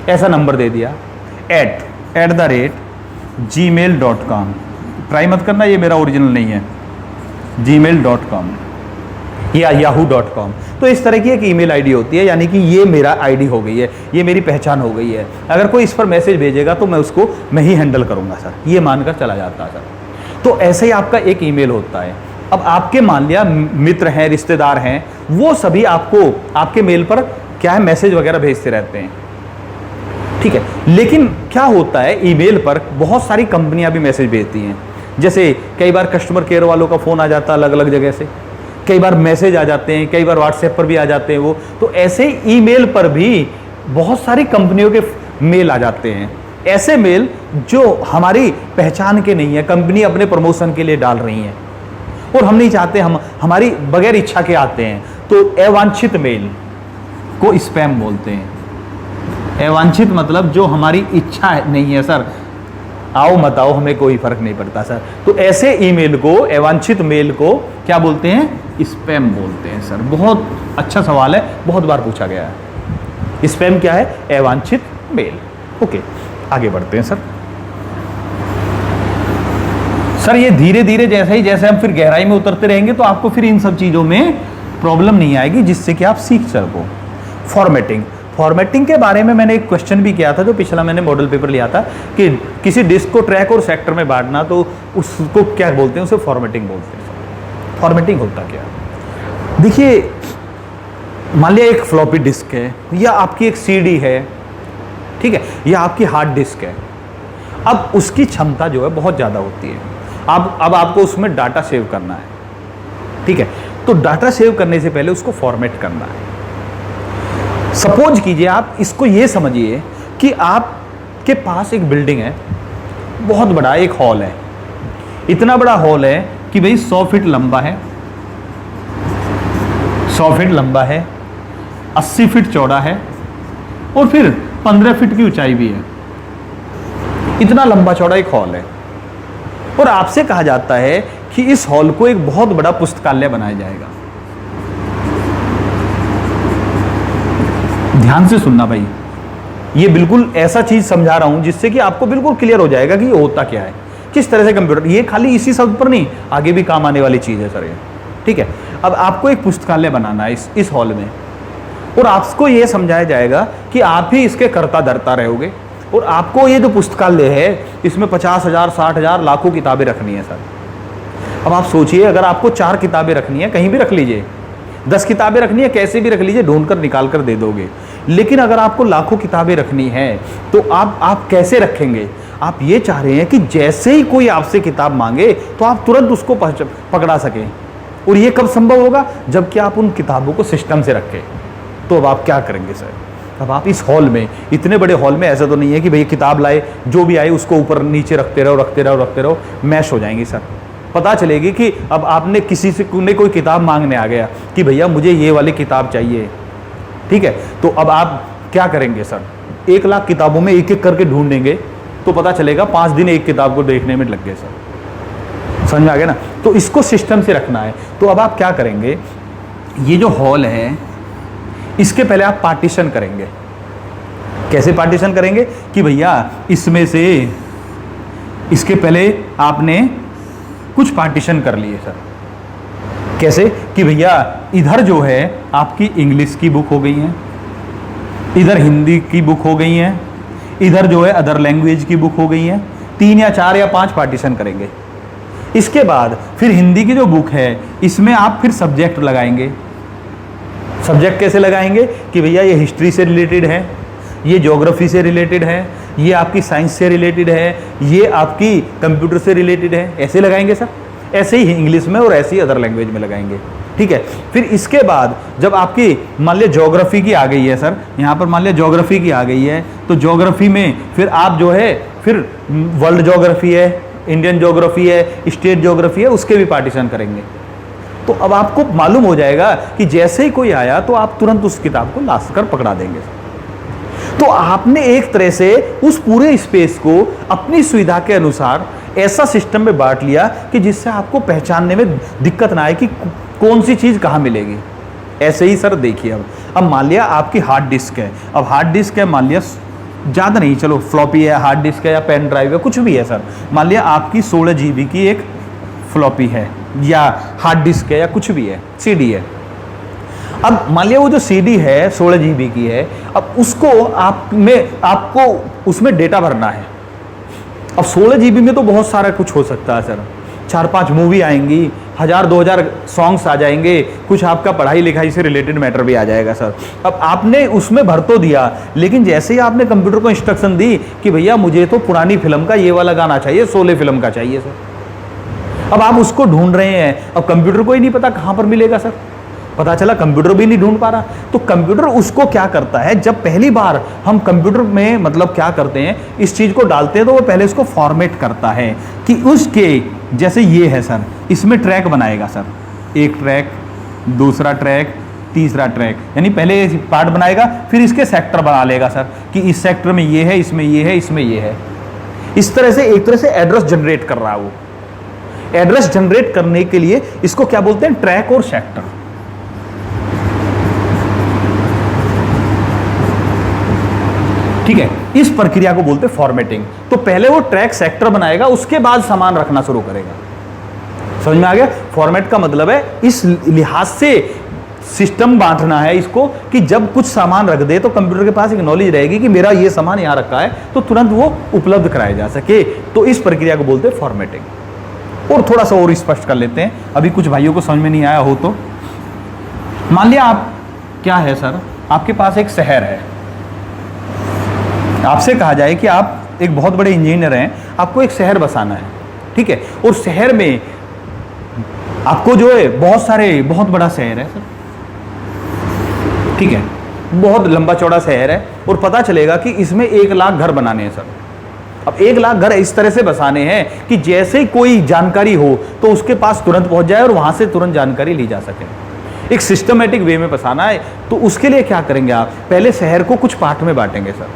ऐसा नंबर दे दिया, @gmail.com। ट्राई मत करना, ये मेरा ओरिजिनल नहीं है, gmail.com या yahoo.com। तो इस तरह की एक ईमेल आईडी होती है, यानी कि ये मेरा आईडी हो गई है, ये मेरी पहचान हो गई है। अगर कोई इस पर मैसेज भेजेगा तो मैं ही हैंडल करूंगा सर, ये मानकर चला जाता है सर। तो ऐसे ही आपका एक ईमेल होता है। अब आपके मान लिया मित्र हैं, रिश्तेदार हैं, वो सभी आपको आपके मेल पर क्या है, मैसेज वगैरह भेजते रहते हैं। ठीक है, लेकिन क्या होता है, ईमेल पर बहुत सारी कंपनियां भी मैसेज भेजती हैं। जैसे कई बार कस्टमर केयर वालों का फ़ोन आ जाता है अलग अलग जगह से, कई बार मैसेज आ जाते हैं, कई बार व्हाट्सएप पर भी आ जाते हैं वो। तो ऐसे ही ईमेल पर भी बहुत सारी कंपनियों के मेल आ जाते हैं, ऐसे मेल जो हमारी पहचान के नहीं है, कंपनी अपने प्रमोशन के लिए डाल रही है और हम नहीं चाहते, हम हमारी बगैर इच्छा के आते हैं। तो अवांछित मेल को स्पैम बोलते हैं। अवांछित मतलब जो हमारी इच्छा नहीं है सर, आओ मत आओ हमें कोई फर्क नहीं पड़ता सर। तो ऐसे ईमेल को, अवांछित मेल को क्या बोलते हैं, स्पैम बोलते हैं सर। बहुत अच्छा सवाल है, बहुत बार पूछा गया है। स्पैम क्या है, अवांछित मेल। ओके, आगे बढ़ते हैं सर। सर ये धीरे धीरे जैसे हम फिर गहराई में उतरते रहेंगे तो आपको फिर इन सब चीजों में प्रॉब्लम नहीं आएगी, जिससे कि आप सीख सको। फॉर्मेटिंग के बारे में मैंने एक क्वेश्चन भी किया था, जो पिछला मैंने मॉडल पेपर लिया था, कि किसी डिस्क को ट्रैक और सेक्टर में बांटना, तो उसको क्या बोलते हैं, उसे फॉर्मेटिंग बोलते हैं। फॉर्मेटिंग होता क्या, देखिए मान लिया एक फ्लॉपी डिस्क है या आपकी एक सीडी है, ठीक है, या आपकी हार्ड डिस्क है। अब उसकी क्षमता जो है बहुत ज़्यादा होती है। अब आपको उसमें डाटा सेव करना है, ठीक है, तो डाटा सेव करने से पहले उसको फॉर्मेट करना है। सपोज कीजिए, आप इसको ये समझिए कि आपके पास एक बिल्डिंग है, बहुत बड़ा एक हॉल है, इतना बड़ा हॉल है कि भाई 100 फीट लंबा है, 100 फीट लंबा है, 80 फीट चौड़ा है और फिर 15 फीट की ऊंचाई भी है। इतना लंबा चौड़ा एक हॉल है और आपसे कहा जाता है कि इस हॉल को एक बहुत बड़ा पुस्तकालय बनाया जाएगा। ध्यान से सुनना भाई, ये बिल्कुल ऐसा चीज समझा रहा हूं जिससे कि आपको बिल्कुल क्लियर हो जाएगा कि ये होता क्या है, किस तरह से कंप्यूटर, ये खाली इसी शब्द पर नहीं, आगे भी काम आने वाली चीज है सर ये। ठीक है, अब आपको एक पुस्तकालय बनाना है इस हॉल में, और आपको ये समझाया जाएगा कि आप ही इसके कर्ता धर्ता रहोगे, और आपको ये जो पुस्तकालय है इसमें 50,000, 60,000, लाखों किताबें रखनी है सर। अब आप सोचिए, अगर आपको 4 किताबें रखनी है, कहीं भी रख लीजिए, 10 किताबें रखनी है, कैसे भी रख लीजिए, ढूंढ कर निकाल कर दे दोगे। लेकिन अगर आपको लाखों किताबें रखनी है तो आप कैसे रखेंगे? आप ये चाह रहे हैं कि जैसे ही कोई आपसे किताब मांगे तो आप तुरंत उसको पकड़ा सकें, और ये कब संभव होगा? जबकि आप उन किताबों को सिस्टम से रखें। तो अब आप क्या करेंगे सर? अब आप इस हॉल में, इतने बड़े हॉल में ऐसा तो नहीं है कि भैया किताब लाए, जो भी आए उसको ऊपर नीचे रखते रहो, मैश हो जाएंगी सर। पता चलेगी कि अब आपने किसी से कोई किताब मांगने आ गया कि भैया मुझे ये वाली किताब चाहिए, ठीक है, तो अब आप क्या करेंगे सर? 1 लाख किताबों में एक एक करके ढूंढेंगे तो पता चलेगा 5 दिन एक किताब को देखने में लग गए सर। समझ में आ गया ना? तो इसको सिस्टम से रखना है। तो अब आप क्या करेंगे, ये जो हॉल है इसके पहले आप पार्टीशन करेंगे। कैसे पार्टीशन करेंगे कि भैया इसमें से इसके पहले आपने कुछ पार्टीशन कर लिए सर। कैसे कि भैया इधर जो है आपकी इंग्लिश की बुक हो गई है, इधर हिंदी की बुक हो गई है, इधर जो है अदर लैंग्वेज की बुक हो गई है। 3 या 4 या 5 पार्टीशन करेंगे। इसके बाद फिर हिंदी की जो बुक है इसमें आप फिर सब्जेक्ट लगाएंगे। सब्जेक्ट कैसे लगाएंगे कि भैया ये हिस्ट्री से रिलेटेड है, ये ज्योग्राफी से रिलेटेड है, ये आपकी साइंस से रिलेटेड है, ये आपकी कंप्यूटर से रिलेटेड है, ऐसे लगाएंगे सर। ऐसे ही इंग्लिश में और ऐसे ही अदर लैंग्वेज में लगाएंगे, ठीक है। फिर इसके बाद जब आपकी मान लिया ज्योग्राफी की आ गई है सर, यहाँ पर मान लिया ज्योग्राफी की आ गई है, तो ज्योग्राफी में फिर आप जो है फिर वर्ल्ड ज्योग्राफी है, इंडियन ज्योग्राफी है, स्टेट ज्योग्राफी है, उसके भी पार्टीशन करेंगे। तो अब आपको मालूम हो जाएगा कि जैसे ही कोई आया तो आप तुरंत उस किताब को ला कर पकड़ा देंगे। तो आपने एक तरह से उस पूरे स्पेस को अपनी सुविधा के अनुसार ऐसा सिस्टम में बांट लिया कि जिससे आपको पहचानने में दिक्कत ना आए कि कौन सी चीज कहां मिलेगी। ऐसे ही सर देखिए, अब मान लिया आपकी हार्ड डिस्क है, अब हार्ड डिस्क है मान लिया ज़्यादा नहीं, चलो फ्लॉपी है, हार्ड डिस्क है या पेन ड्राइव है, कुछ भी है सर। मान लिया आपकी 16 GB की एक फ्लॉपी है या हार्ड डिस्क है या कुछ भी है, CD है। अब मान लिया वो जो CD है 16 GB की है, अब उसको आपको उसमें डेटा भरना है। अब 16 GB में तो बहुत सारा कुछ हो सकता है सर, 4-5 मूवी आएंगी, 1000-2000 सॉन्ग्स आ जाएंगे, कुछ आपका पढ़ाई लिखाई से रिलेटेड मैटर भी आ जाएगा सर। अब आपने उसमें भर तो दिया, लेकिन जैसे ही आपने कंप्यूटर को इंस्ट्रक्शन दी कि भैया मुझे तो पुरानी फिल्म का ये वाला गाना चाहिए, शोले फिल्म का चाहिए सर। अब आप उसको ढूंढ रहे हैं, अब कंप्यूटर को ही नहीं पता कहाँ पर मिलेगा सर, पता चला कंप्यूटर भी नहीं ढूंढ पा रहा। तो कंप्यूटर उसको क्या करता है, जब पहली बार हम कंप्यूटर में मतलब क्या करते हैं, इस चीज को डालते हैं तो वो पहले इसको फॉर्मेट करता है कि उसके जैसे ये है सर, इसमें ट्रैक बनाएगा सर, एक ट्रैक, दूसरा ट्रैक, तीसरा ट्रैक, यानी पहले पार्ट बनाएगा, फिर इसके सेक्टर बना लेगा सर कि इस सेक्टर में ये है, इसमें ये है, इसमें ये है। इस तरह से एक तरह से एड्रेस जनरेट कर रहा है वो। एड्रेस जनरेट करने के लिए इसको क्या बोलते हैं, ट्रैक और सेक्टर। ठीक है, इस प्रक्रिया को बोलते हैं फॉर्मेटिंग। तो पहले वो ट्रैक सेक्टर बनाएगा, उसके बाद सामान रखना शुरू करेगा। समझ में आ गया? फॉर्मेट का मतलब है इस लिहाज से सिस्टम बांटना है इसको कि जब कुछ सामान रख दे तो कंप्यूटर के पास एक नॉलेज रहेगी कि मेरा ये सामान यहां रखा है, तो तुरंत वो उपलब्ध कराया जा सके। तो इस प्रक्रिया को बोलते हैं फॉर्मेटिंग। और थोड़ा सा और स्पष्ट कर लेते हैं, अभी कुछ भाइयों को समझ में नहीं आया हो तो। मान लिया आप क्या है सर, आपके पास एक शहर है, आपसे कहा जाए कि आप एक बहुत बड़े इंजीनियर हैं, आपको एक शहर बसाना है, ठीक है, और शहर में आपको जो है बहुत बड़ा शहर है सर, ठीक है, बहुत लंबा चौड़ा शहर है, और पता चलेगा कि इसमें 1 लाख घर बनाने हैं सर। अब 1 लाख घर इस तरह से बसाने हैं कि जैसे ही कोई जानकारी हो तो उसके पास तुरंत पहुंच जाए और वहां से तुरंत जानकारी ली जा सके। एक सिस्टमेटिक वे में बसाना है। तो उसके लिए क्या करेंगे आप, पहले शहर को कुछ पार्ट में बांटेंगे सर।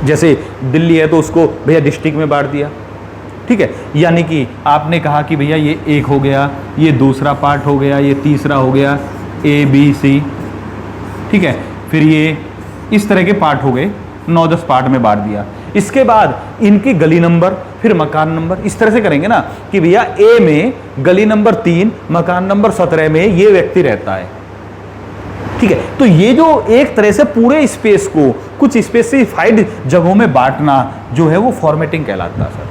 जैसे दिल्ली है तो उसको भैया डिस्ट्रिक्ट में बांट दिया, ठीक है, यानी कि आपने कहा कि भैया ये एक हो गया, ये दूसरा पार्ट हो गया, ये तीसरा हो गया, ABC, ठीक है, फिर ये इस तरह के पार्ट हो गए, 9-10 पार्ट में बांट दिया। इसके बाद इनकी गली नंबर, फिर मकान नंबर, इस तरह से करेंगे ना कि भैया A में गली नंबर 3, मकान नंबर 17 में ये व्यक्ति रहता है, ठीक है। तो ये जो एक तरह से पूरे स्पेस को कुछ स्पेसिफाइड जगहों में बांटना जो है वो फॉर्मेटिंग कहलाता है सर।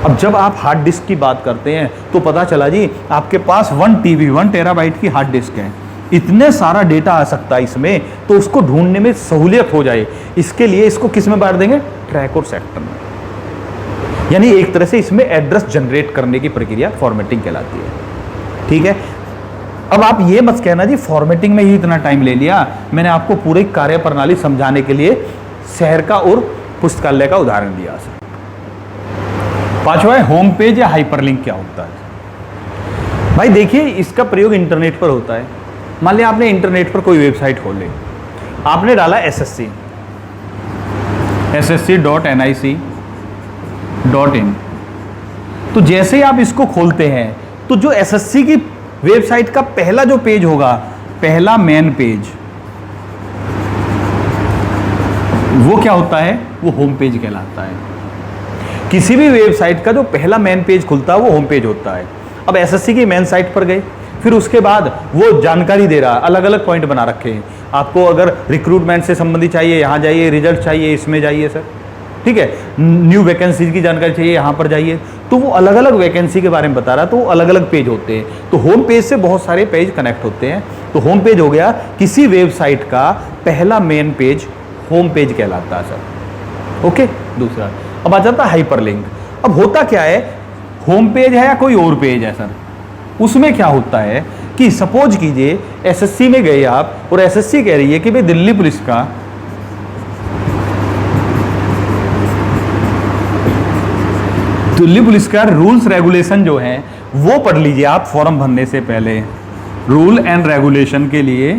अब जब आप हार्ड डिस्क की बात करते हैं तो पता चला जी आपके पास 1 TB 1 टेराबाइट की हार्ड डिस्क है, इतने सारा डेटा आ सकता है इसमें, तो उसको ढूंढने में सहूलियत हो जाए इसके लिए इसको किस में बांट देंगे, ट्रैक और सेक्टर में। यानी एक तरह से इसमें एड्रेस जनरेट करने की प्रक्रिया फॉर्मेटिंग कहलाती है, ठीक है। अब आप ये मत कहना जी फॉर्मेटिंग में ही इतना टाइम ले लिया, मैंने आपको पूरी कार्य प्रणाली समझाने के लिए शहर का और पुस्तकालय का उदाहरण दिया सर। 5वां है होम पेज या हाइपरलिंक क्या होता है। भाई देखिए इसका प्रयोग इंटरनेट पर होता है। मान लिया आपने इंटरनेट पर कोई वेबसाइट खोली, आपने डाला ssc.nic.in, तो जैसे ही आप इसको खोलते हैं तो जो SSC की वेबसाइट का पहला जो पेज होगा, पहला मेन पेज, वो क्या होता है, वो होम पेज कहलाता है। किसी भी वेबसाइट का जो पहला मेन पेज खुलता है वो होम पेज होता है। अब SSC की मेन साइट पर गए, फिर उसके बाद वो जानकारी दे रहा, अलग अलग पॉइंट बना रखे हैं। आपको अगर रिक्रूटमेंट से संबंधित चाहिए यहाँ जाइए, रिजल्ट चाहिए इसमें जाइए सर, ठीक है, न्यू वैकेंसी की जानकारी चाहिए यहाँ पर जाइए। तो वो अलग अलग वैकेंसी के बारे में बता रहा, तो वो अलग अलग पेज होते हैं। तो होम पेज से बहुत सारे पेज कनेक्ट होते हैं। तो होम पेज हो गया किसी वेबसाइट का पहला मेन पेज, होम पेज कहलाता है सर। ओके, दूसरा अब आ जाता है हाइपरलिंक। अब होता क्या है, होम पेज है या कोई और पेज है सर, उसमें क्या होता है कि सपोज कीजिए एसएससी में गए आप और एसएससी कह रही है कि भाई दिल्ली पुलिस का रूल्स रेगुलेशन जो है वो पढ़ लीजिए आप फॉर्म भरने से पहले, रूल एंड रेगुलेशन के लिए।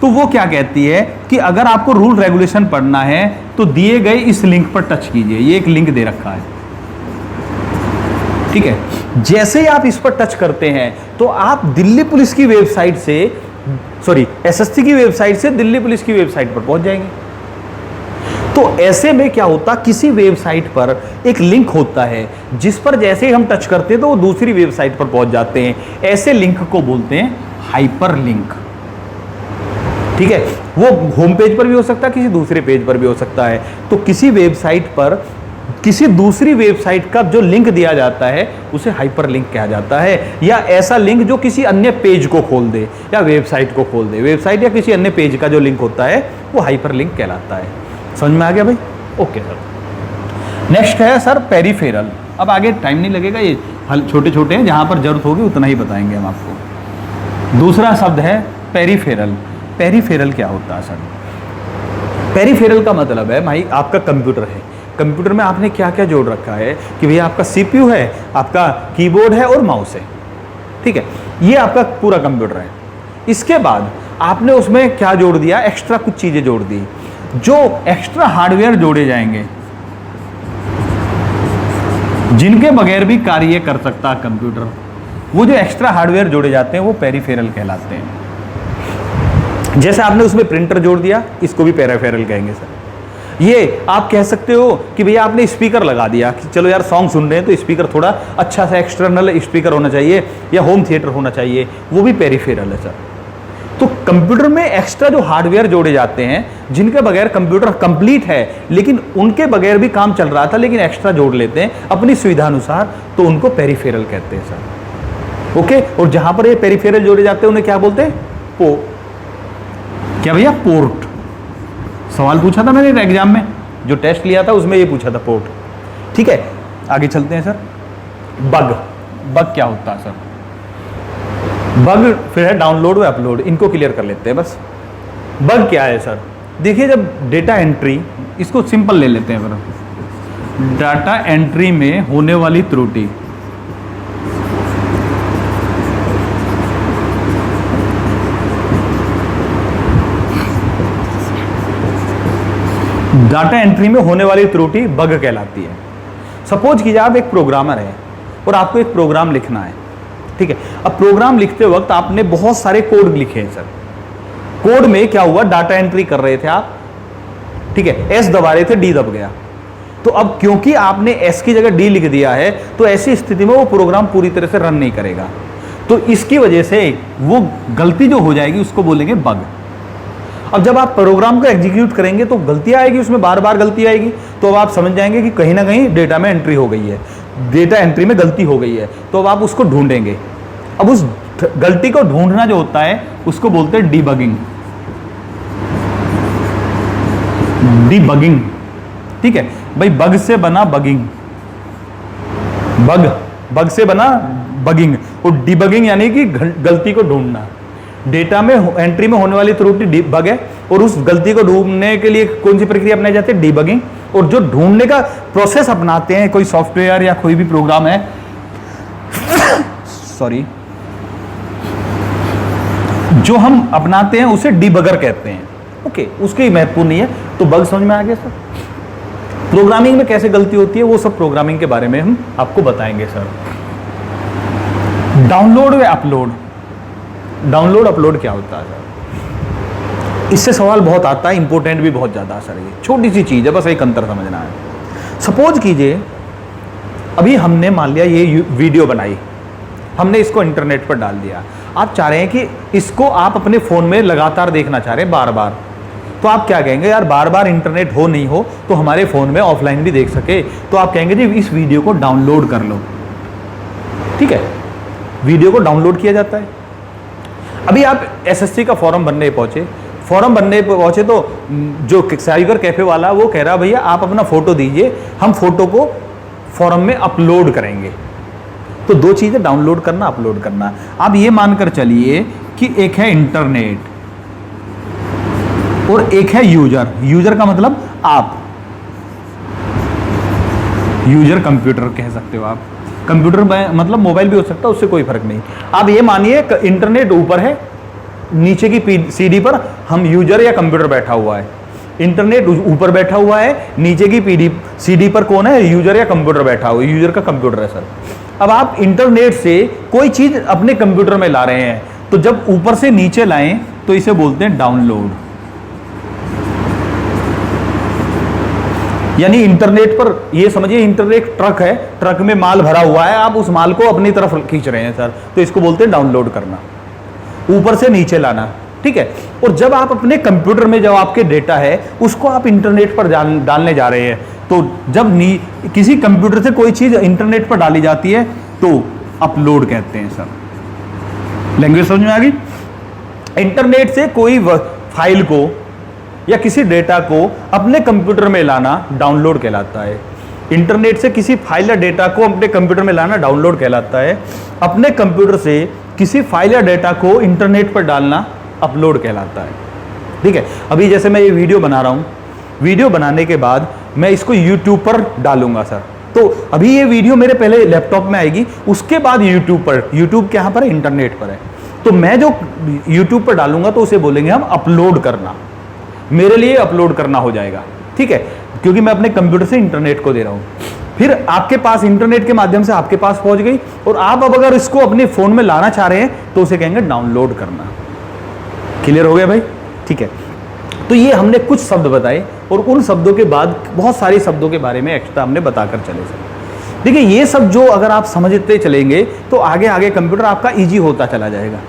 तो वो क्या कहती है कि अगर आपको रूल रेगुलेशन पढ़ना है तो दिए गए इस लिंक पर टच कीजिए, ये एक लिंक दे रखा है, ठीक है। जैसे ही आप इस पर टच करते हैं तो आप दिल्ली पुलिस की वेबसाइट से, सॉरी एसएससी की वेबसाइट से दिल्ली पुलिस की वेबसाइट पर पहुंच जाएंगे। तो ऐसे में क्या होता, किसी वेबसाइट पर एक लिंक होता है जिस पर जैसे ही हम टच करते हैं तो वो दूसरी वेबसाइट पर पहुंच जाते हैं, ऐसे लिंक को बोलते हैं हाइपर लिंक, ठीक है। वो होम पेज पर भी हो सकता है, किसी दूसरे पेज पर भी हो सकता है। तो किसी वेबसाइट पर किसी दूसरी वेबसाइट का जो लिंक दिया जाता है उसे हाइपर लिंक कहा जाता है, या ऐसा लिंक जो किसी अन्य पेज को खोल दे या वेबसाइट को खोल दे। वेबसाइट या किसी अन्य पेज का जो लिंक होता है वो हाइपर लिंक कहलाता है। समझ में आ गया भाई? Okay sir. नेक्स्ट है सर पेरिफेरल। अब आगे टाइम नहीं लगेगा, ये छोटे छोटे हैं, जहां पर जरूरत होगी उतना ही बताएंगे हम आपको। दूसरा शब्द है पेरिफेरल। पेरिफेरल क्या होता है सर? पेरिफेरल का मतलब है भाई आपका कंप्यूटर है, कंप्यूटर में आपने क्या क्या जोड़ रखा है कि भैया आपका सीपीयू है, आपका कीबोर्ड है और माउस है, ठीक है। ये आपका पूरा कंप्यूटर है। इसके बाद आपने उसमें क्या जोड़ दिया, एक्स्ट्रा कुछ चीजें जोड़ दी। जो एक्स्ट्रा हार्डवेयर जोड़े जाएंगे जिनके बगैर भी कार्य कर सकता है कंप्यूटर, वो जो एक्स्ट्रा हार्डवेयर जोड़े जाते हैं वो पेरिफेरल कहलाते हैं। जैसे आपने उसमें प्रिंटर जोड़ दिया, इसको भी पेरिफेरल कहेंगे सर। ये आप कह सकते हो कि भैया आपने स्पीकर लगा दिया कि चलो यार सॉन्ग सुन रहे हैं तो स्पीकर थोड़ा अच्छा सा एक्सटर्नल स्पीकर होना चाहिए या होम थिएटर होना चाहिए, वो भी पेरिफेरल है सर। तो कंप्यूटर में एक्स्ट्रा जो हार्डवेयर जोड़े जाते हैं जिनके बगैर कंप्यूटर कंप्लीट है, लेकिन उनके बगैर भी काम चल रहा था लेकिन एक्स्ट्रा जोड़ लेते हैं अपनी सुविधा अनुसार, तो उनको पेरिफेरल कहते हैं सर। ओके, और जहां पर ये पेरिफेरल जोड़े जाते हैं उन्हें क्या बोलते हैं? क्या भैया? पोर्ट। सवाल पूछा था मैंने एग्जाम में, जो टेस्ट लिया था उसमें ये पूछा था पोर्ट, ठीक है। आगे चलते हैं सर। बग। बग क्या होता है सर? बग फिर है डाउनलोड व अपलोड, इनको क्लियर कर लेते हैं बस। बग क्या है सर? देखिए जब डेटा एंट्री, इसको सिंपल ले लेते हैं फिर, डाटा एंट्री में होने वाली त्रुटि, डाटा एंट्री में होने वाली त्रुटि बग कहलाती है। सपोज कीजिए आप एक प्रोग्रामर है और आपको एक प्रोग्राम लिखना है, ठीक है। अब प्रोग्राम लिखते वक्त आपने बहुत सारे कोड लिखे हैं सर। कोड में क्या हुआ, डाटा एंट्री कर रहे थे आप, ठीक है, एस दबा रहे थे, डी दब गया। तो अब क्योंकि आपने एस की जगह डी लिख दिया है तो ऐसी स्थिति में वो प्रोग्राम पूरी तरह से रन नहीं करेगा। तो इसकी वजह से वो गलती जो हो जाएगी उसको बोलेंगे बग। अब जब आप प्रोग्राम को एग्जीक्यूट करेंगे तो गलती आएगी, उसमें बार बार गलती आएगी, तो अब आप समझ जाएंगे कि कहीं ना कहीं डेटा में एंट्री हो गई है, डेटा एंट्री में गलती हो गई है। तो अब आप उसको ढूंढेंगे। अब उस गलती को ढूंढना जो होता है उसको बोलते हैं डीबगिंग। डीबगिंग, ठीक है भाई। बग से बना बगिंग, बग से बना बगिंग, और डीबगिंग यानी कि गलती को ढूंढना। डेटा में एंट्री में होने वाली त्रुटि बग है, और उस गलती को ढूंढने के लिए कौन सी प्रक्रिया अपनाई जाती है? डीबगिंग। और जो ढूंढने का प्रोसेस अपनाते हैं कोई सॉफ्टवेयर या कोई भी प्रोग्राम है सॉरी, जो हम अपनाते हैं उसे डीबगर कहते हैं। ओके, उसकी महत्वपूर्ण नहीं है। तो बग समझ में आ गया सर। प्रोग्रामिंग में कैसे गलती होती है वो सब प्रोग्रामिंग के बारे में हम आपको बताएंगे सर। डाउनलोड व अपलोड। डाउनलोड अपलोड क्या होता है सर? इससे सवाल बहुत आता है, इंपॉर्टेंट भी बहुत ज्यादा सर। ये छोटी सी चीज है, बस एक अंतर समझना है। सपोज कीजिए अभी हमने मान लिया ये वीडियो बनाई, हमने इसको इंटरनेट पर डाल दिया। आप चाह रहे हैं कि इसको आप अपने फोन में लगातार देखना चाह रहे हैं बार बार, तो आप क्या कहेंगे, यार बार बार इंटरनेट हो नहीं हो तो हमारे फोन में ऑफलाइन भी देख सके, तो आप कहेंगे जी इस वीडियो को डाउनलोड कर लो, ठीक है। वीडियो को डाउनलोड किया जाता है। अभी आप एसएससी का फॉर्म भरने पहुंचे, फॉर्म भरने पे पहुंचे तो जो साइबर कैफे वाला वो कह रहा भैया आप अपना फोटो दीजिए, हम फोटो को फॉर्म में अपलोड करेंगे। तो दो चीजें, डाउनलोड करना, अपलोड करना। आप ये मानकर चलिए कि एक है इंटरनेट और एक है यूजर। यूजर का मतलब आप, यूजर कंप्यूटर कह सकते हो आप। कंप्यूटर में मतलब मोबाइल भी हो सकता है, उससे कोई फर्क नहीं। आप ये मानिए इंटरनेट ऊपर है, नीचे की सीडी पर हम यूजर या कंप्यूटर बैठा हुआ है। इंटरनेट ऊपर बैठा हुआ है, नीचे की सीडी पर कौन है, यूजर या कंप्यूटर बैठा हुआ है। यूजर का कंप्यूटर है सर। अब आप इंटरनेट से कोई चीज अपने कंप्यूटर में ला रहे हैं, तो जब ऊपर से नीचे लाएं तो इसे बोलते हैं डाउनलोड। यानी इंटरनेट पर ये समझिए इंटरनेट ट्रक है, ट्रक में माल भरा हुआ है, आप उस माल को अपनी तरफ खींच रहे हैं सर, तो इसको बोलते हैं डाउनलोड करना, ऊपर से नीचे लाना। ठीक है। और जब आप अपने कंप्यूटर में जब आपके डेटा है उसको आप इंटरनेट पर डालने जा रहे हैं, तो जब किसी कंप्यूटर से कोई चीज इंटरनेट पर डाली जाती है तो अपलोड कहते हैं सर। लैंग्वेज समझ में आ गई। इंटरनेट से कोई फाइल को या किसी डेटा को अपने कंप्यूटर में लाना डाउनलोड कहलाता है। इंटरनेट से किसी फाइल या डेटा को अपने कंप्यूटर में लाना डाउनलोड कहलाता है। अपने कंप्यूटर से किसी फाइल या डेटा को इंटरनेट पर डालना अपलोड कहलाता है। ठीक है। अभी जैसे मैं ये वीडियो बना रहा हूं, वीडियो बनाने के बाद मैं इसको YouTube पर डालूंगा सर, तो अभी ये वीडियो मेरे पहले लैपटॉप में आएगी, उसके बाद YouTube पर। YouTube कहां पर है, इंटरनेट पर है। तो मैं जो YouTube पर डालूंगा तो उसे बोलेंगे हम अपलोड करना, मेरे लिए अपलोड करना हो जाएगा। ठीक है, क्योंकि मैं अपने कंप्यूटर से इंटरनेट को दे रहा हूं। फिर आपके पास इंटरनेट के माध्यम से आपके पास पहुंच गई, और आप अब अगर इसको अपने फोन में लाना चाह रहे हैं तो उसे कहेंगे डाउनलोड करना। क्लियर हो गया भाई। ठीक है। तो ये हमने कुछ शब्द बताए, और उन शब्दों के बाद बहुत सारे शब्दों के बारे में एक्स्ट्रा हमने बताकर चले सर। देखिए ये सब जो अगर आप समझते चलेंगे तो आगे आगे कंप्यूटर आपका ईजी होता चला जाएगा।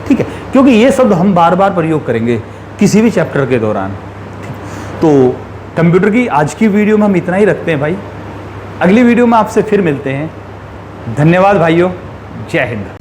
ठीक है, क्योंकि ये शब्द हम बार बार प्रयोग करेंगे किसी भी चैप्टर के दौरान। तो कंप्यूटर की आज की वीडियो में हम इतना ही रखते हैं भाई। अगली वीडियो में आपसे फिर मिलते हैं। धन्यवाद भाइयों, जय हिंद।